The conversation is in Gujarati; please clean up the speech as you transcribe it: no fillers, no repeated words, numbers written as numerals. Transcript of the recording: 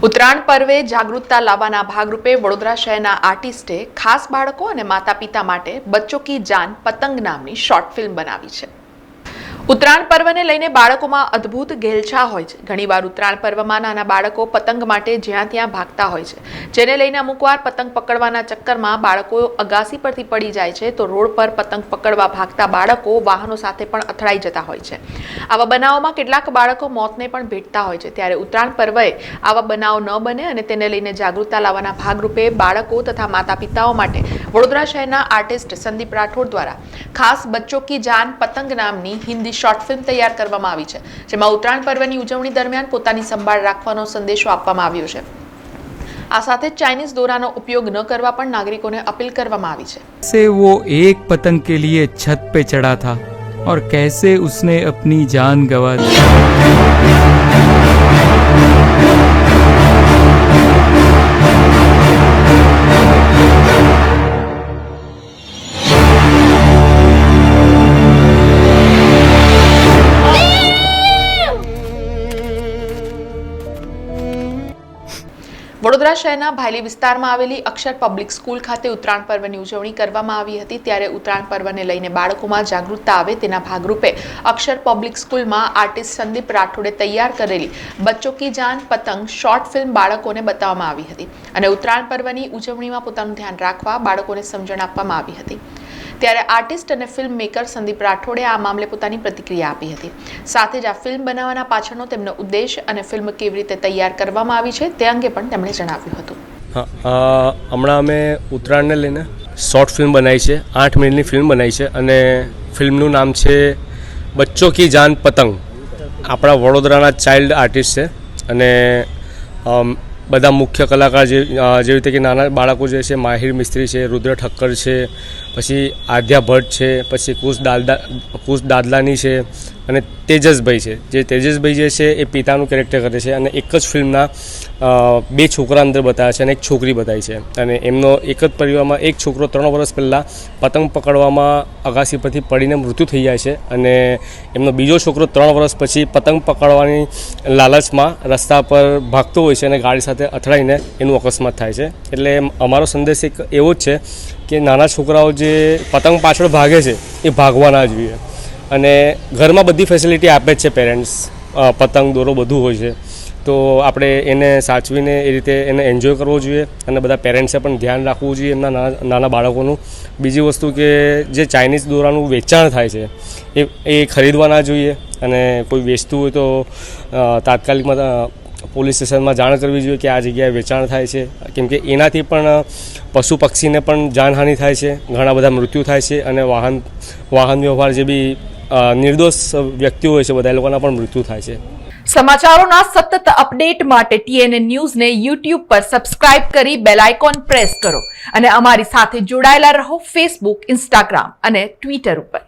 ઉત્તરાયણ પર્વે જાગૃતતા લાવવાના ભાગરૂપે વડોદરા શહેરના આર્ટિસ્ટે ખાસ બાળકો અને માતા પિતા માટે બચ્ચો કી જાન પતંગ નામની શોર્ટ ફિલ્મ બનાવી છે। ઉત્તરાયણ પર્વને લઈને બાળકોમાં અદ્ભુત ઘેલછા હોય છે। ઘણીવાર ઉત્તરાયણ પર્વમાં નાના બાળકો પતંગ માટે જ્યાં ત્યાં ભાગતા હોય છે, જેને લઈને અમુકવાર પતંગ પકડવાના ચક્કરમાં બાળકો અગાસી પરથી પડી જાય છે તો રોડ પર પતંગ પકડવા ભાગતા બાળકો વાહનો સાથે પણ અથડાઈ જતા હોય છે। આવા બનાવોમાં કેટલાક બાળકો મોતને પણ ભેટતા હોય છે। ત્યારે ઉત્તરાયણ પર્વે આવા બનાવ ન બને અને તેને લઈને જાગૃતતા લાવવાના ભાગરૂપે બાળકો તથા માતા પિતાઓ માટે વડોદરા શહેરના આર્ટિસ્ટ સંદીપ રાઠોડ દ્વારા ખાસ બચ્ચો કી જાન પતંગ નામની હિન્દી શોર્ટ ફિલ્મ તૈયાર કરવામાં આવી છે, જેમાં ઉત્તરાયણ પર્વની ઉજવણી દરમિયાન પોતાની સંભાળ રાખવાનો સંદેશો આપવામાં આવ્યો છે। આ સાથે ચાઇનીઝ દોરાનો ઉપયોગ ન કરવા પણ નાગરિકોને અપીલ કરવામાં આવી છે। से वो एक पतंग के लिए छत पे चढ़ा था और कैसे उसने अपनी जान गंवा दी। વડોદરા શહેરના ભાયલી વિસ્તારમાં આવેલી અક્ષર પબ્લિક સ્કૂલ ખાતે ઉત્તરાયણ પર્વની ઉજવણી કરવામાં આવી હતી। ત્યારે ઉત્તરાયણ પર્વને લઈને બાળકોમાં જાગૃતતા આવે તેના ભાગરૂપે અક્ષર પબ્લિક સ્કૂલમાં આર્ટિસ્ટ સંદીપ રાઠોડે તૈયાર કરેલી બચ્ચો કી જાન પતંગ શોર્ટ ફિલ્મ બાળકોને બતાવવામાં આવી હતી અને ઉત્તરાયણ પર્વની ઉજવણીમાં પોતાનું ધ્યાન રાખવા બાળકોને સમજણ આપવામાં આવી હતી। ત્યારે આર્ટિસ્ટ અને ફિલ્મ મેકર સંદીપ રાઠોડે આ મામલે પોતાની પ્રતિક્રિયા આપી હતી। સાથે જ આ ફિલ્મ બનાવવાના પાછળનો તેમનો ઉદ્દેશ અને ફિલ્મ કેવી રીતે તૈયાર કરવામાં આવી છે તે અંગે પણ તેમણે જણાવ્યું હતું। હમણાં અમે ઉત્તરાયણને લઈને શોર્ટ ફિલ્મ બનાવી છે, 8 મિનિટની ફિલ્મ બનાવી છે અને ફિલ્મનું નામ છે બચ્ચો કી જાન પતંગ। આપણા વડોદરાના ચાઇલ્ડ આર્ટિસ્ટ છે અને બધા મુખ્ય કલાકાર જેવી રીતે કે નાના બાળકો જે છે માહિર મિસ્ત્રી છે, રુદ્ર ઠક્કર છે, પછી આદ્યા ભટ્ટ છે, પછી કુશ દાદલાની છે અને તેજસભાઈ છે। જે તેજસભાઈ જે છે એ પિતાનું કેરેક્ટર કરે છે અને એક જ ફિલ્મના 2 છોકરા અંદર બતાવ્યા છે અને એક છોકરી બતાવી છે અને એમનો એક જ પરિવારમાં એક છોકરો 3 વર્ષ પહેલાં પતંગ પકડવામાં અગાસી પરથી પડીને મૃત્યુ થઈ જાય છે અને એમનો બીજો છોકરો 3 વર્ષ પછી પતંગ પકડવાની લાલચમાં રસ્તા પર ભાગતો હોય છે અને ગાડી સાથે અથડાઈને એનું અકસ્માત થાય છે। એટલે અમારો સંદેશ એક એવો જ છે કે નાના છોકરાઓ જે પતંગ પાછળ ભાગે છે એ ભાગવા ના જોઈએ અને ઘરમાં બધી ફેસિલિટી આપે જ છે પેરેન્ટ્સ, પતંગ દોરો બધું હોય છે તો આપણે એને સાચવીને એ રીતે એને એન્જોય કરવો જોઈએ અને બધા પેરેન્ટ્સે પણ ધ્યાન રાખવું જોઈએ એમના નાના બાળકોનું। બીજી વસ્તુ કે જે ચાઇનીઝ દોરાનું વેચાણ થાય છે એ ખરીદવા ના જોઈએ અને કોઈ વેચતું હોય તો તાત્કાલિકમાં પોલીસ સ્ટેશનમાં જાણ કરવી જોઈએ કે આ જગ્યાએ વેચાણ થાય છે, કેમ કે એનાથી પણ પશુ પક્ષીને પણ જાનહાનિ થાય છે, ઘણા બધા મૃત્યુ થાય છે અને વાહન વ્યવહાર જે બી નિર્દોષ વ્યક્તિઓ હોય છે બધા લોકોના પણ મૃત્યુ થાય છે। સમાચારોના સતત અપડેટ માટે TNN ન્યૂઝને YouTube પર સબસ્ક્રાઇબ કરી બેલ આઇકોન પ્રેસ કરો અને અમારી સાથે જોડાયેલા રહો ફેસબુક, ઇન્સ્ટાગ્રામ અને ટ્વિટર ઉપર।